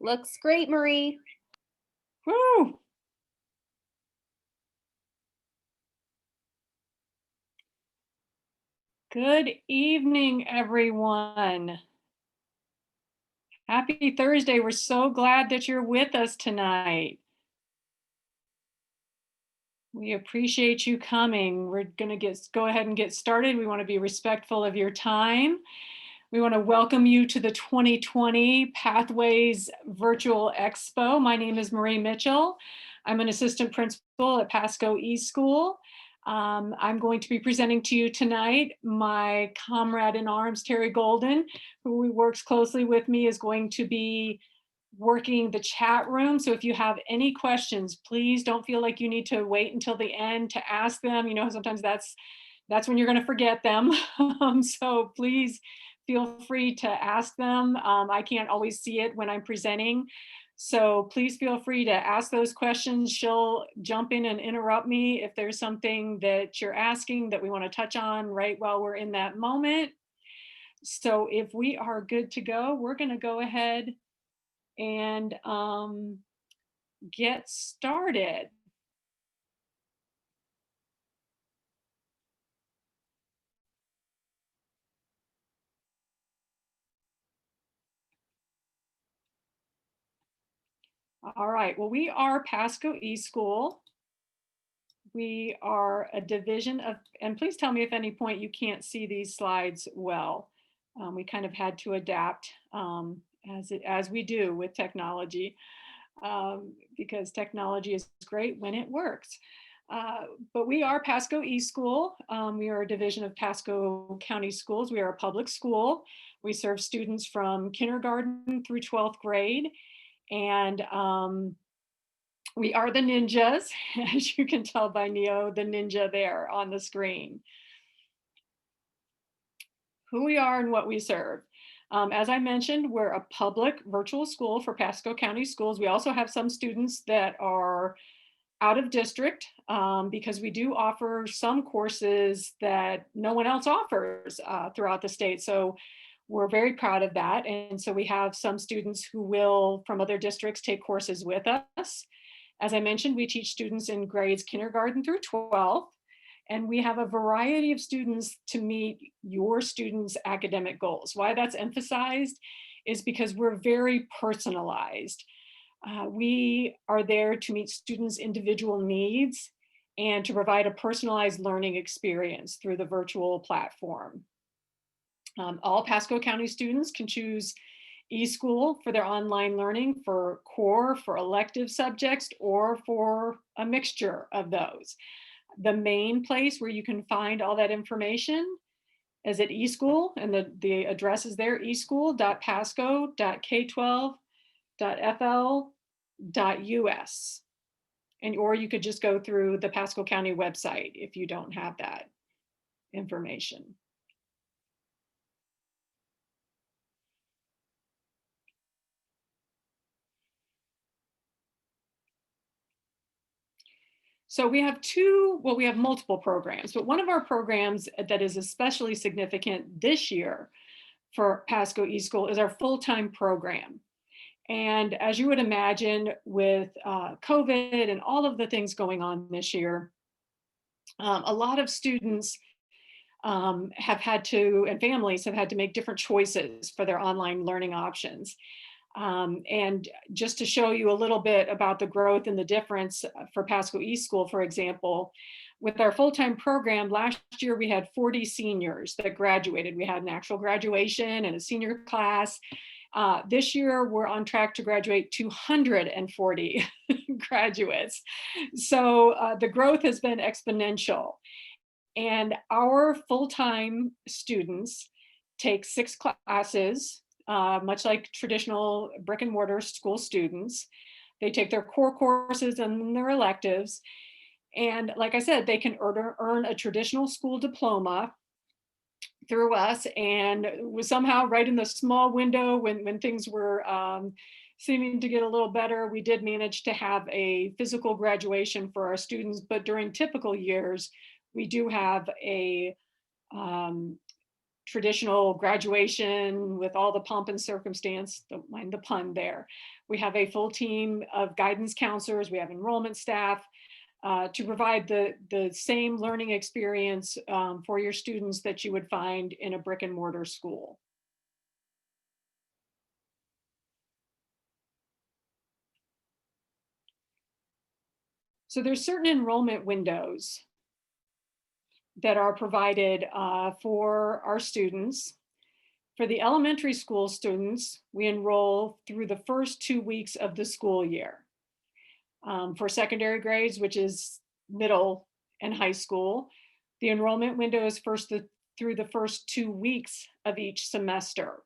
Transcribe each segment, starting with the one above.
Looks great, Marie. Woo! Good evening, everyone. Happy Thursday. We're so glad that you're with us tonight. We appreciate you coming. We're going to go ahead and get started. We want to be respectful of your time. We want to welcome you to the 2020 Pathways Virtual Expo. My name is Marie Mitchell. I'm an assistant principal at Pasco eSchool. I'm going to be presenting to you tonight. My comrade in arms, Terry Golden, who works closely with me, is going to be working the chat room. So if you have any questions, please don't feel like you need to wait until the end to ask them. You know, sometimes that's when you're going to forget them. So please feel free to ask them. I can't always see it when I'm presenting. So please feel free to ask those questions. She'll jump in and interrupt me if there's something that you're asking that we want to touch on right while we're in that moment. So if we are good to go, we're going to go ahead and get started. All right, well, we are Pasco eSchool. We are a division of, and please tell me if at any point you can't see these slides well. We kind of had to adapt as we do with technology, because technology is great when it works. But we are Pasco eSchool. We are a division of Pasco County Schools. We are a public school. We serve students from kindergarten through 12th grade. And we are the ninjas, as you can tell by Neo, the ninja there on the screen. Who we are and what we serve. As I mentioned, we're a public virtual school for Pasco County Schools. We also have some students that are out of district, because we do offer some courses that no one else offers throughout the state. So we're very proud of that. And so we have some students who will, from other districts, take courses with us. As I mentioned, we teach students in grades kindergarten through 12th, and we have a variety of students to meet your students' academic goals. Why that's emphasized is because we're very personalized. We are there to meet students' individual needs and to provide a personalized learning experience through the virtual platform. All Pasco County students can choose eSchool for their online learning for core, for elective subjects, or for a mixture of those. The main place where you can find all that information is at eSchool, and the address is there, eschool.pasco.k12.fl.us. Or you could just go through the Pasco County website if you don't have that information. So we have we have multiple programs, but one of our programs that is especially significant this year for Pasco eSchool is our full-time program. And as you would imagine, with COVID and all of the things going on this year, a lot of students have had to, and families have had to make different choices for their online learning options. And just to show you a little bit about the growth and the difference for Pasco eSchool, for example, with our full-time program, last year we had 40 seniors that graduated. We had an actual graduation and a senior class. This year we're on track to graduate 240 graduates. So the growth has been exponential. And our full-time students take 6 classes, much like traditional brick and mortar school students. They take their core courses and their electives. And like I said, they can earn a traditional school diploma through us. And was somehow right in the small window when things were seeming to get a little better, we did manage to have a physical graduation for our students. But during typical years, we do have a traditional graduation with all the pomp and circumstance, don't mind the pun there. We have a full team of guidance counselors, we have enrollment staff to provide the same learning experience for your students that you would find in a brick and mortar school. So there's certain enrollment windows that are provided for our students. For the elementary school students, we enroll through the first 2 weeks of the school year. For secondary grades, which is middle and high school, the enrollment window is through the first 2 weeks of each semester,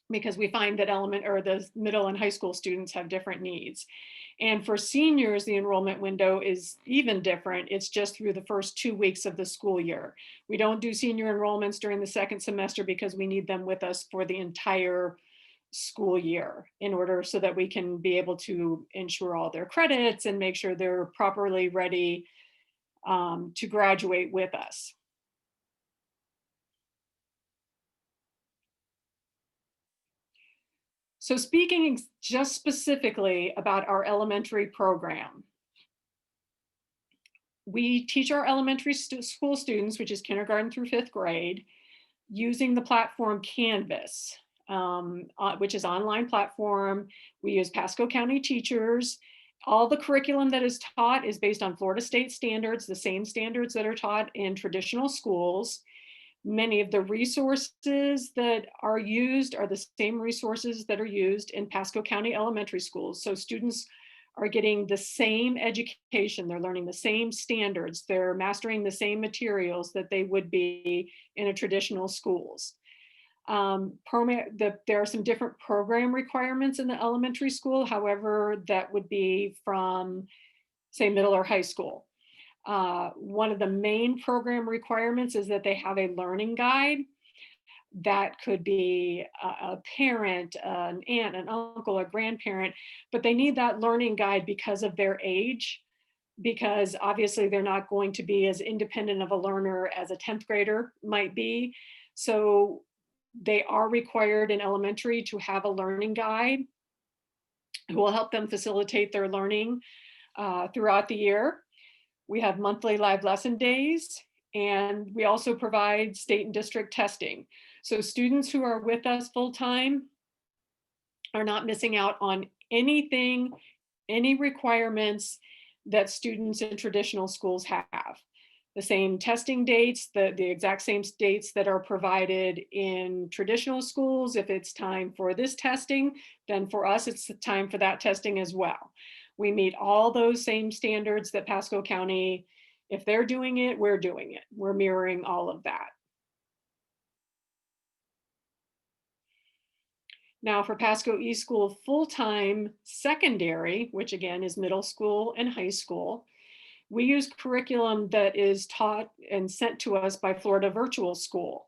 because we find that the middle and high school students have different needs. And for seniors, the enrollment window is even different. It's just through the first 2 weeks of the school year. We don't do senior enrollments during the second semester because we need them with us for the entire school year in order so that we can be able to ensure all their credits and make sure they're properly ready to graduate with us. So speaking just specifically about our elementary program, we teach our elementary school students, which is kindergarten through 5th grade, using the platform Canvas, which is an online platform. We use Pasco County teachers. All the curriculum that is taught is based on Florida state standards, the same standards that are taught in traditional schools. Many of the resources that are used are the same resources that are used in Pasco County elementary schools. So students are getting the same education, they're learning the same standards, they're mastering the same materials that they would be in a traditional schools. There are some different program requirements in the elementary school, however, that would be from, say, middle or high school. One of the main program requirements is that they have a learning guide. That could be a parent, an aunt, an uncle, a grandparent, but they need that learning guide because of their age, because obviously they're not going to be as independent of a learner as a 10th grader might be. So they are required in elementary to have a learning guide who will help them facilitate their learning throughout the year. We have monthly live lesson days, and we also provide state and district testing. So students who are with us full-time are not missing out on anything, any requirements that students in traditional schools have. The same testing dates, the exact same dates that are provided in traditional schools. If it's time for this testing, then for us, it's the time for that testing as well. We meet all those same standards that Pasco County, if they're doing it, we're doing it. We're mirroring all of that. Now for Pasco eSchool full-time secondary, which again is middle school and high school, we use curriculum that is taught and sent to us by Florida Virtual School.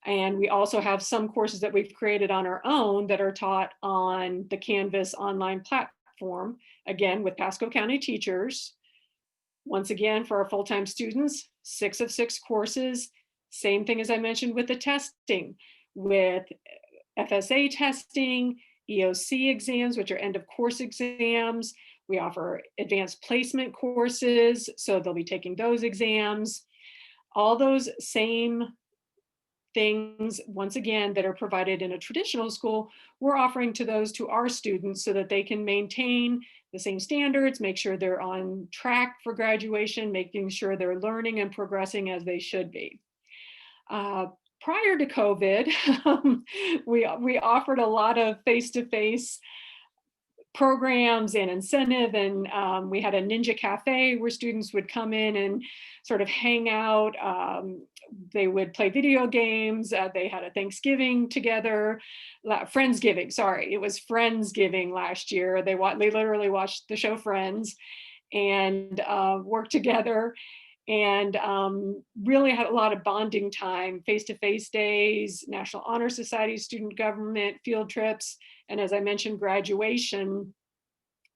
And we also have some courses that we've created on our own that are taught on the Canvas online platform, again, with Pasco County teachers. Once again, for our full-time students, 6 of 6 courses. Same thing as I mentioned with the testing, with FSA testing, EOC exams, which are end of course exams. We offer advanced placement courses, so they'll be taking those exams. All those same things, once again, that are provided in a traditional school, we're offering to our students so that they can maintain the same standards, make sure they're on track for graduation, making sure they're learning and progressing as they should be. Prior to COVID, we offered a lot of face-to-face programs and incentive, and we had a Ninja Cafe where students would come in and sort of hang out. They would play video games. They had a Thanksgiving together, Friendsgiving, sorry, it was Friendsgiving last year. They literally watched the show Friends and worked together, and really had a lot of bonding time, face-to-face days, National Honor Society, student government, field trips, and as I mentioned, graduation.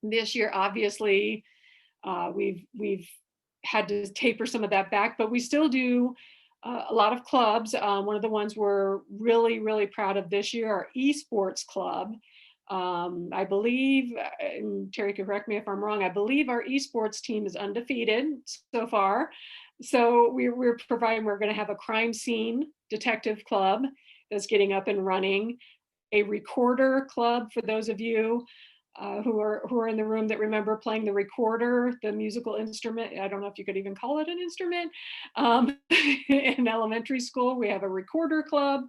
This year, obviously, we've had to taper some of that back, but we still do a lot of clubs. One of the ones we're really, really proud of this year, our esports club. I believe, and Terry can correct me if I'm wrong, I believe our esports team is undefeated so far. So we're providing, we're going to have a crime scene detective club that's getting up and running, a recorder club for those of you who are in the room that remember playing the recorder, the musical instrument. I don't know if you could even call it an instrument. In elementary school, we have a recorder club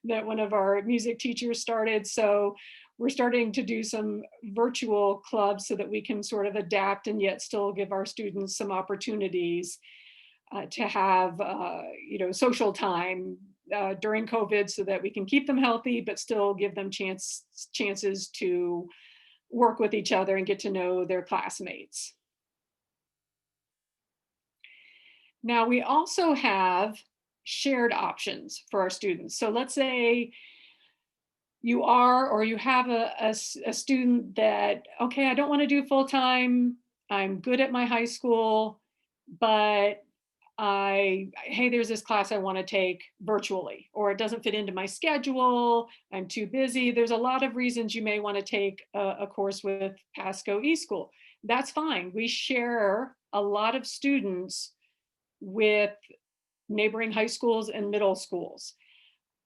that one of our music teachers started. So we're starting to do some virtual clubs so that we can sort of adapt and yet still give our students some opportunities to have social time during COVID, so that we can keep them healthy but still give them chances to work with each other and get to know their classmates. Now, we also have shared options for our students. So let's say you are, or you have a student that, okay, I don't want to do full time. I'm good at my high school, but hey, there's this class I want to take virtually, or it doesn't fit into my schedule. I'm too busy. There's a lot of reasons you may want to take a course with Pasco eSchool. That's fine. We share a lot of students with neighboring high schools and middle schools.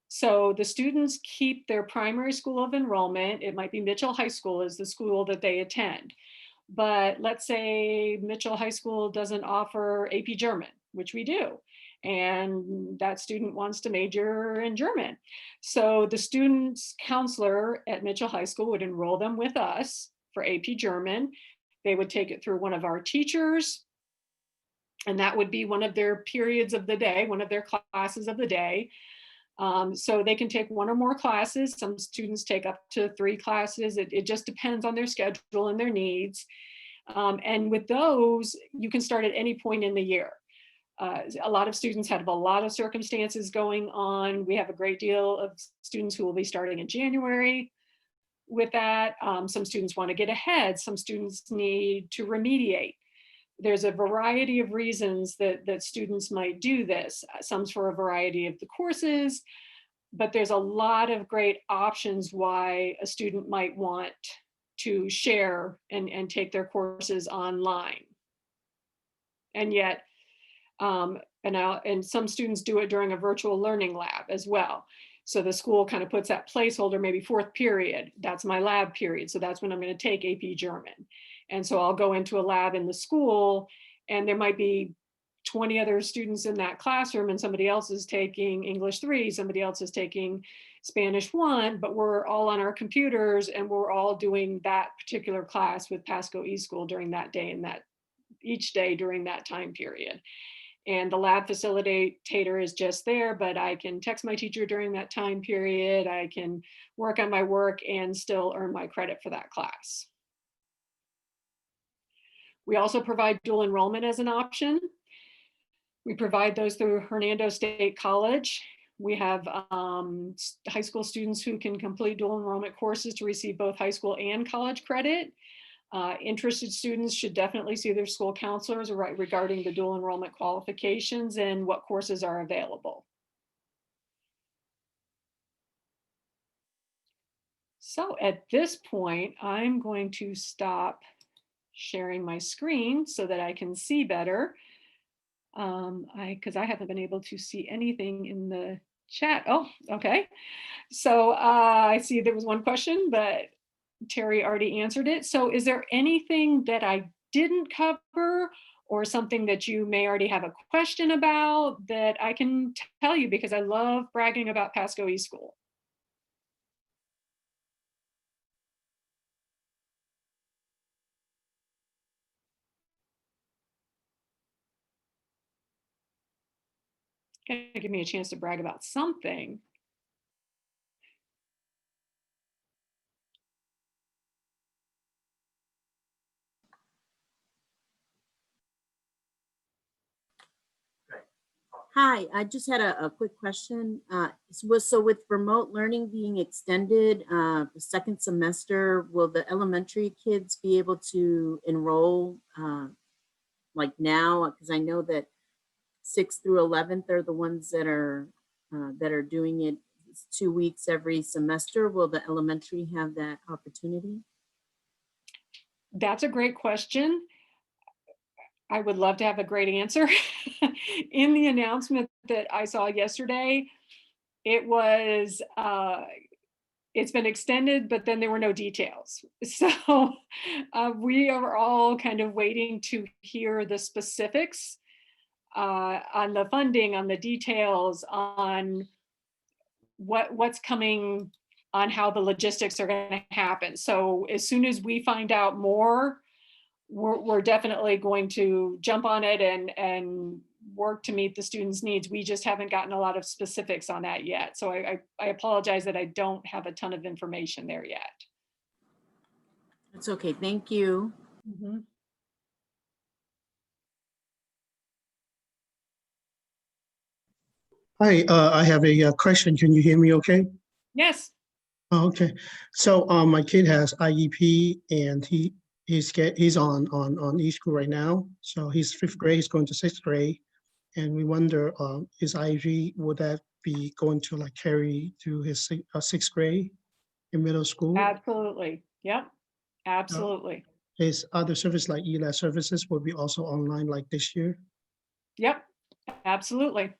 So the students keep their primary school of enrollment. It might be Mitchell High School is the school that they attend. But let's say Mitchell High School doesn't offer AP German, which we do, and that student wants to major in German. So the student's counselor at Mitchell High School would enroll them with us for AP German. They would take it through one of our teachers, and that would be one of their periods of the day, one of their classes of the day. So they can take one or more classes. Some students take up to 3 classes. It just depends on their schedule and their needs. And with those, you can start at any point in the year. A lot of students have a lot of circumstances going on. We have a great deal of students who will be starting in January with that. Some students want to get ahead. Some students need to remediate. There's a variety of reasons that students might do this. Some's for a variety of the courses, but there's a lot of great options why a student might want to share and take their courses online. And yet, and some students do it during a virtual learning lab as well. So the school kind of puts that placeholder, maybe 4th period, that's my lab period. So that's when I'm going to take AP German. And so I'll go into a lab in the school, and there might be 20 other students in that classroom, and somebody else is taking English 3, somebody else is taking Spanish 1, but we're all on our computers and we're all doing that particular class with Pasco eSchool during that day and that each day during that time period. And the lab facilitator is just there, but I can text my teacher during that time period. I can work on my work and still earn my credit for that class. We also provide dual enrollment as an option. We provide those through Hernando State College. We have high school students who can complete dual enrollment courses to receive both high school and college credit. Interested students should definitely see their school counselors regarding the dual enrollment qualifications and what courses are available. So at this point, I'm going to stop sharing my screen so that I can see better. Because I haven't been able to see anything in the chat. Oh, okay. So I see there was one question, but Terry already answered it. So is there anything that I didn't cover or something that you may already have a question about that I can tell you, because I love bragging about Pasco eSchool? Give me a chance to brag about something. Hi, I just had a quick question. So with remote learning being extended, the 2nd semester, will the elementary kids be able to enroll like now? Because I know that 6th through 11th are the ones that are doing it 2 weeks every semester. Will the elementary have that opportunity? That's a great question. I would love to have a great answer. In the announcement that I saw yesterday, it was, it's been extended, but then there were no details. So we are all kind of waiting to hear the specifics on the funding, on the details, on what's coming, on how the logistics are going to happen. So as soon as we find out more, we're definitely going to jump on it and work to meet the students' needs. We just haven't gotten a lot of specifics on that yet. So I apologize that I don't have a ton of information there yet. It's okay. Thank you. Mhm. Hi, I have a question. Can you hear me okay? Yes. Oh, okay. So my kid has IEP and he's on eSchool right now. So he's 5th grade, he's going to 6th grade. And we wonder, his IEP, would that be going to like carry to his 6th grade in middle school? Absolutely. Yep. Uh, Absolutely. His other service like ELAS services will be also online like this year? Yep. Absolutely.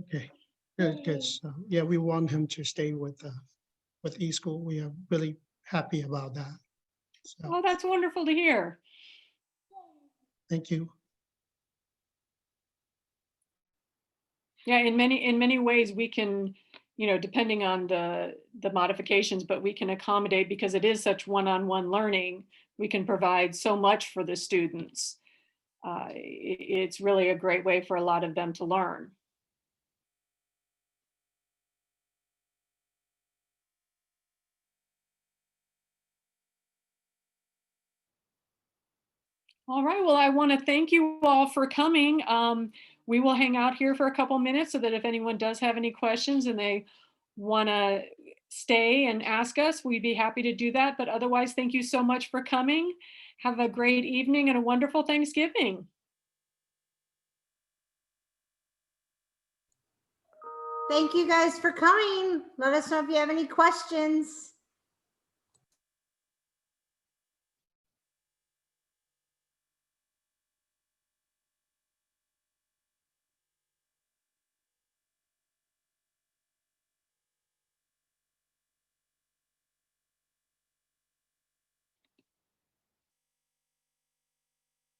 Okay, good, good. So yeah, we want him to stay with eSchool. We are really happy about that. So Oh, that's wonderful to hear. thank you. Yeah, in many ways we can, depending on the modifications, but we can accommodate, because it is such one-on-one learning. We can provide so much for the students. It's really a great way for a lot of them to learn. All right, well, I want to thank you all for coming. We will hang out here for a couple minutes so that if anyone does have any questions and they want to stay and ask us, we'd be happy to do that. But otherwise, thank you so much for coming. Have a great evening and a wonderful Thanksgiving. Thank you guys for coming. Let us know if you have any questions.